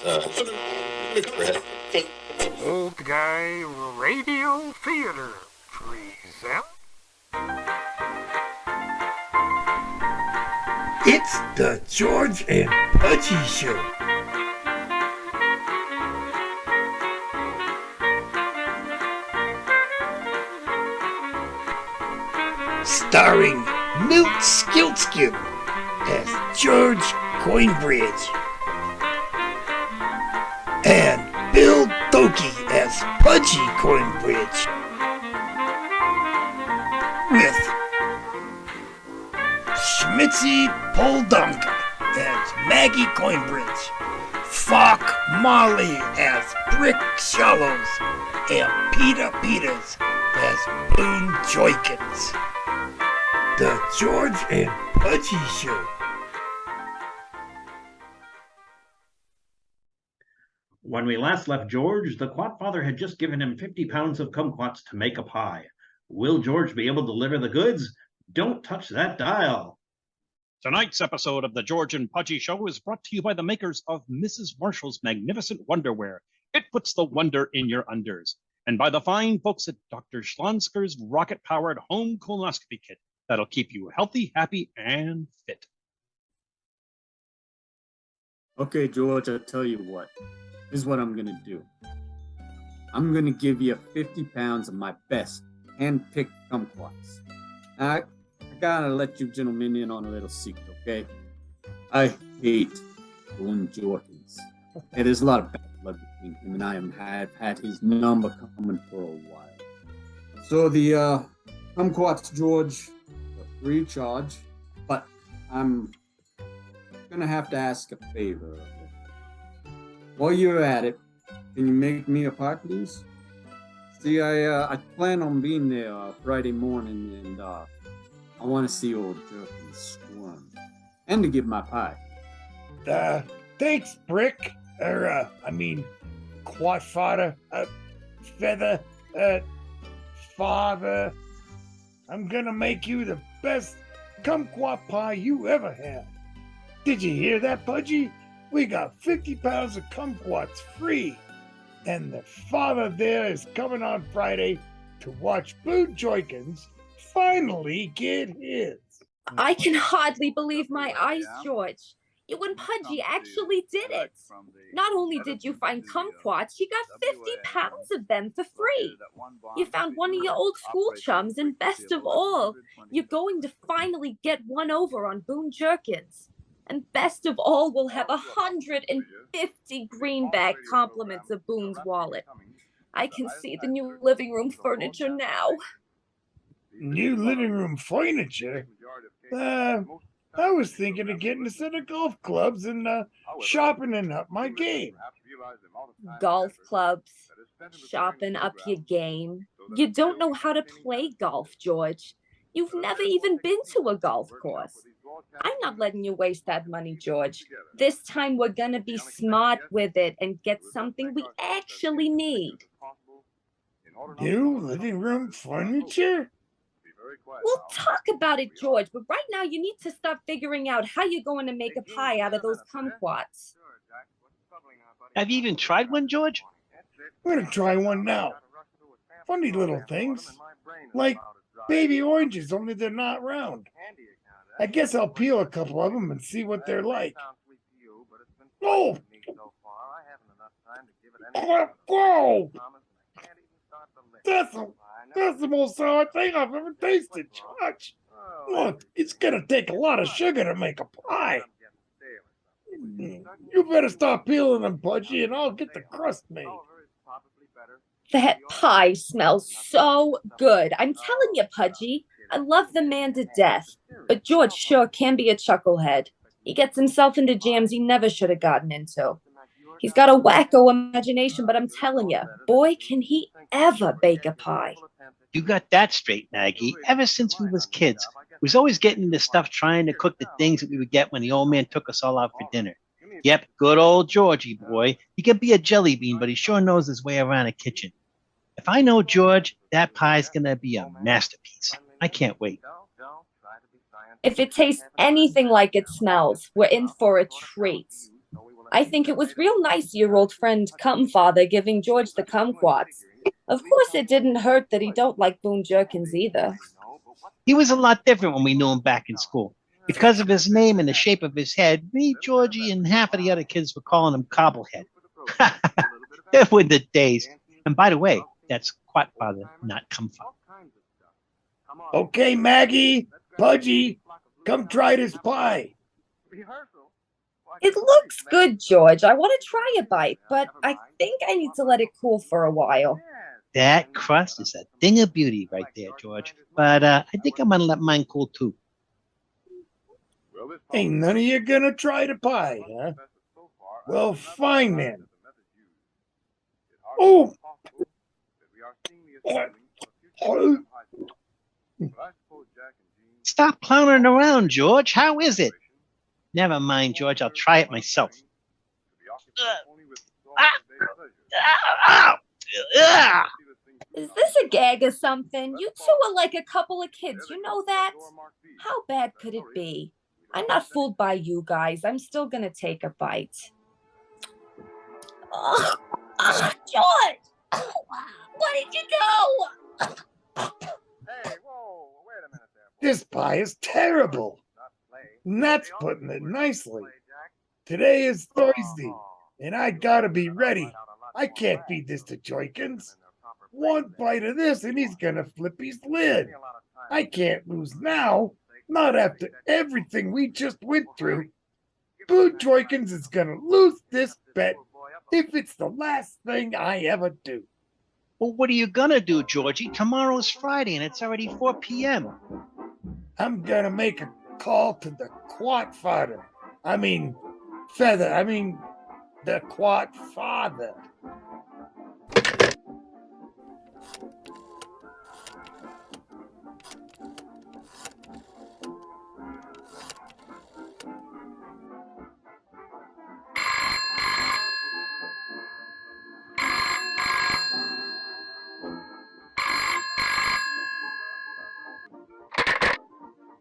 Old Guy Radio Theater presents. It's the George and Pudgy Show. Starring Milt Skiltskin as George Coinbridge and Bill Dokie as Pudgy Coinbridge, with Schmitzy Poldonka as Maggie Coinbridge, Falk Marley as Brick Shallows, and Peter Peters as Boone Joykins. The George and Pudgy Show. When we last left George, the Quat Father had just given him 50 pounds of kumquats to make a pie. Will George be able to deliver the goods? Don't touch that dial. Tonight's episode of the George and Pudgy Show is brought to you by the makers of Mrs. Marshall's Magnificent Wonderwear. It puts the wonder in your unders. And by the fine folks at Dr. Schlonsker's rocket-powered home colonoscopy kit that'll keep you healthy, happy, and fit. Okay, George, I'll tell you what. Here's what I'm going to do. I'm going to give you 50 pounds of my best hand-picked kumquats. I gotta let you gentlemen in on a little secret, okay? I hate Boone Jorkins. Yeah, there's a lot of bad blood between him and I have had his number coming for a while. So the kumquats, George, are free of charge, but I'm gonna have to ask a favor of you. While you're at it, can you make me a pie, please? See, I plan on being there Friday morning, and I want to see old Jerkins squirm, and to give my pie. Thanks, Brick. Quat Father, Feather, Father. I'm gonna make you the best kumquat pie you ever had. Did you hear that, Pudgy? We got 50 pounds of kumquats free. And the father there is coming on Friday to watch Boone Joykins finally get his. I can hardly believe my eyes, George. You and Pudgy actually did it. Not only did you find kumquats, you got 50 pounds of them for free. You found one of your old school chums, and best of all, you're going to finally get one over on Boone Jerkins. And best of all, we'll have 150 greenback compliments of Boone's wallet. I can see the new living room furniture now. New living room furniture? I was thinking of getting a set of golf clubs and sharpening up my game. Golf clubs, sharpen up your game. You don't know how to play golf, George. You've never even been to a golf course. I'm not letting you waste that money, George. This time we're gonna be smart with it and get something we actually need. New living room furniture? We'll talk about it, George, but right now you need to start figuring out how you're going to make a pie out of those kumquats. Have you even tried one, George? I'm gonna try one now. Funny little things. Like baby oranges, only they're not round. I guess I'll peel a couple of them and see what they're like. Oh! Whoa! That's the most sour thing I've ever tasted, George. Look, it's gonna take a lot of sugar to make a pie. You better stop peeling them, Pudgy, and I'll get the crust made. That pie smells so good. I'm telling you, Pudgy, I love the man to death. But George sure can be a chucklehead. He gets himself into jams he never should have gotten into. He's got a wacko imagination, but I'm telling you, boy, can he ever bake a pie. You got that straight, Maggie. Ever since we was kids, we was always getting into stuff trying to cook the things that we would get when the old man took us all out for dinner. Yep, good old Georgie boy. He can be a jelly bean, but he sure knows his way around a kitchen. If I know George, that pie's gonna be a masterpiece. I can't wait. If it tastes anything like it smells, we're in for a treat. I think it was real nice your old friend Cumfather giving George the kumquats. Of course, it didn't hurt that he don't like Boone Jerkins either. He was a lot different when we knew him back in school. Because of his name and the shape of his head, me, Georgie, and half of the other kids were calling him Cobblehead. It were the days. And by the way, that's Quatfather, not Cumfather. Okay, Maggie, Pudgy, come try this pie. It looks good, George. I want to try a bite, but I think I need to let it cool for a while. That crust is a thing of beauty right there, George. But I think I'm going to let mine cool too. Ain't none of you gonna try the pie, huh? Well, fine then. Oh! Stop clowning around, George. How is it? Never mind, George. I'll try it myself. Is this a gag or something? You two are like a couple of kids. You know that? How bad could it be? I'm not fooled by you guys. I'm still gonna take a bite. George! Where did you go? Hey, whoa, wait a minute there. This pie is terrible. And that's putting it nicely. Today is Thursday, and I gotta be ready. I can't feed this to Joykins. One bite of this, and he's gonna flip his lid. I can't lose now. Not after everything we just went through. Boo Joykins is gonna lose this bet if it's the last thing I ever do. Well, what are you going to do, Georgie? Tomorrow's Friday, and it's already 4 p.m. I'm gonna make a call to the quat father. I mean, feather. I mean, the quat father.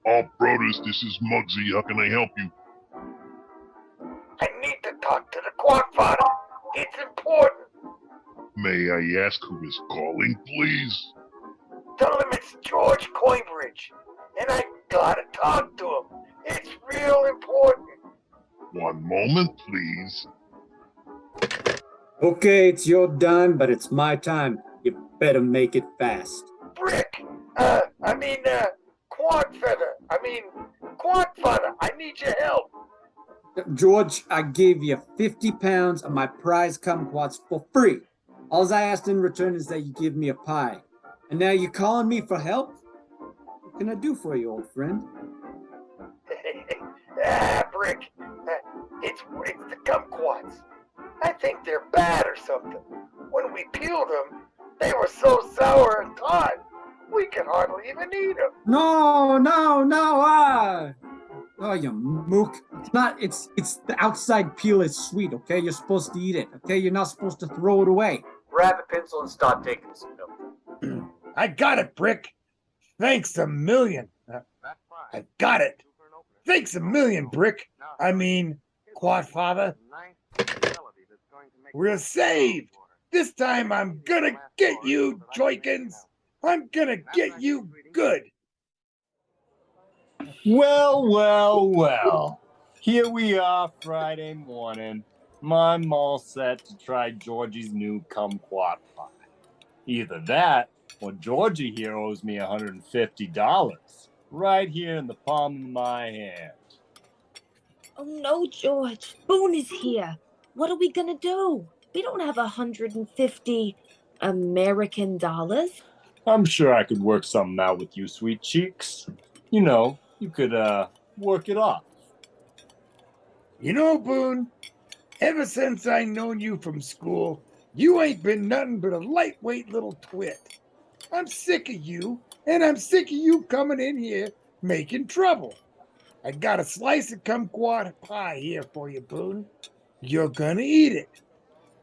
Oh, brothers, this is Muggsy. How can I help you? I need to talk to the quat father. It's important. May I ask who is calling, please? Tell him it's George Coinbridge, and I gotta talk to him. It's real important. One moment, please. Okay, it's your done, but it's my time. You better make it fast. Brick. Quad feather. Quad father. I need your help. George, I gave you 50 pounds of my prize kumquats for free. All I asked in return is that you give me a pie. And now you're calling me for help? What can I do for you, old friend? Brick. It's the kumquats. I think they're bad or something. When we peeled them, they were so sour and hot, we could hardly even eat them. No, oh, you mook. It's the outside peel is sweet, okay? You're supposed to eat it, okay? You're not supposed to throw it away. Grab a pencil and start taking some notes. I got it, Brick. Thanks a million. I got it. Thanks a million, Brick. Quad father. We're saved. This time I'm gonna get you, Joykins. I'm gonna get you good. Well. Here we are Friday morning. I'm all set to try Georgie's new kumquat pie. Either that or Georgie here owes me $150. Right here in the palm of my hand. Oh no, George. Boone is here. What are we gonna do? We don't have 150 American dollars. I'm sure I could work something out with you, sweet cheeks. You know, you could, work it off. You know, Boone, ever since I known you from school, you ain't been nothing but a lightweight little twit. I'm sick of you, and I'm sick of you coming in here making trouble. I got a slice of kumquat pie here for you, Boone. You're gonna eat it.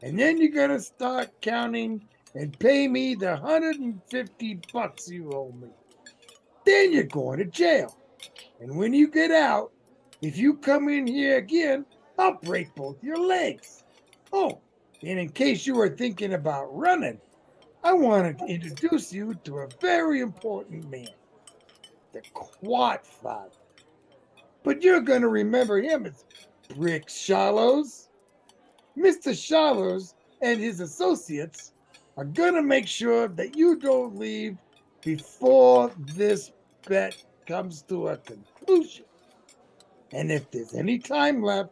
And then you're gonna start counting and pay me the $150 you owe me. Then you're going to jail. And when you get out, if you come in here again, I'll break both your legs. Oh, and in case you were thinking about running, I wanted to introduce you to a very important man, the Quat Father. But you're going to remember him as Brick Shallows. Mr. Shallows and his associates are going to make sure that you don't leave before this bet comes to a conclusion. And if there's any time left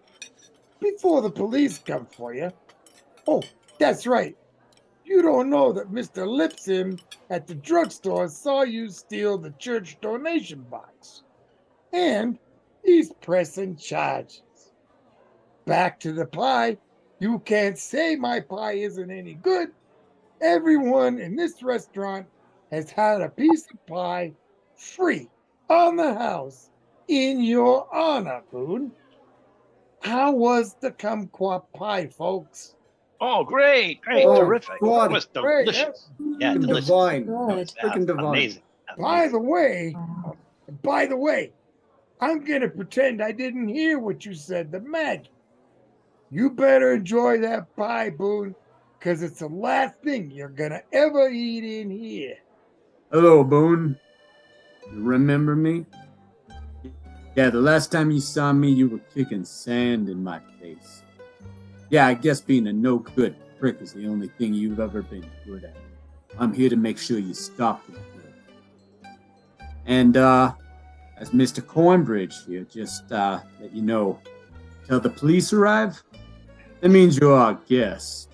before the police come for you, oh, that's right. You don't know that Mr. Lipson at the drugstore saw you steal the church donation box. And he's pressing charges. Back to the pie. You can't say my pie isn't any good. Everyone in this restaurant has had a piece of pie free on the house in your honor, Boone. How was the kumquat pie, folks? Oh, great, Oh, terrific. God, It was great, delicious. Yeah, Freaking delicious. divine. Good. Freaking divine. Amazing. By the way, I'm going to pretend I didn't hear what you said to Maggie. You better enjoy that pie, Boone, because it's the last thing you're going to ever eat in here. Hello, Boone. You remember me? Yeah, the last time you saw me, you were kicking sand in my face. Yeah, I guess being a no-good prick is the only thing you've ever been good at. I'm here to make sure you stop it. And, as Mr. Cornbridge here, just, let you know, till the police arrive, that means you're our guest.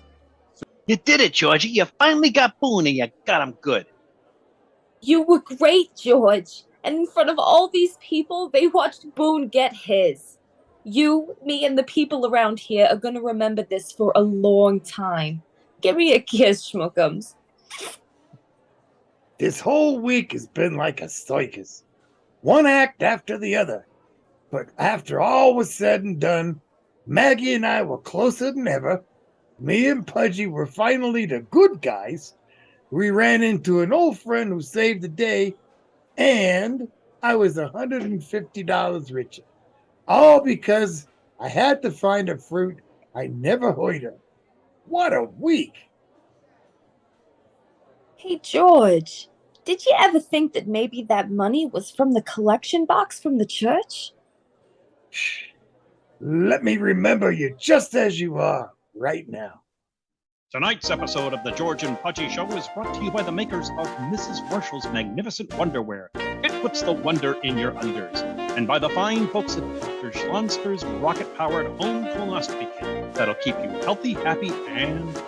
You did it, Georgie. You finally got Boone and you got him good. You were great, George. And in front of all these people, they watched Boone get his. You, me, and the people around here are going to remember this for a long time. Give me a kiss, Schmookums. This whole week has been like a circus. One act after the other. But after all was said and done, Maggie and I were closer than ever. Me and Pudgy were finally the good guys. We ran into an old friend who saved the day, and I was $150 richer. All because I had to find a fruit I never heard of. What a week! Hey, George, did you ever think that maybe that money was from the collection box from the church? Shh. Let me remember you just as you are right now. Tonight's episode of the George and Pudgy Show is brought to you by the makers of Mrs. Marshall's Magnificent Wonderwear. It puts the wonder in your unders. And by the fine folks at Dr. Schlonsker's rocket-powered home colonoscopy kit that'll keep you healthy, happy, and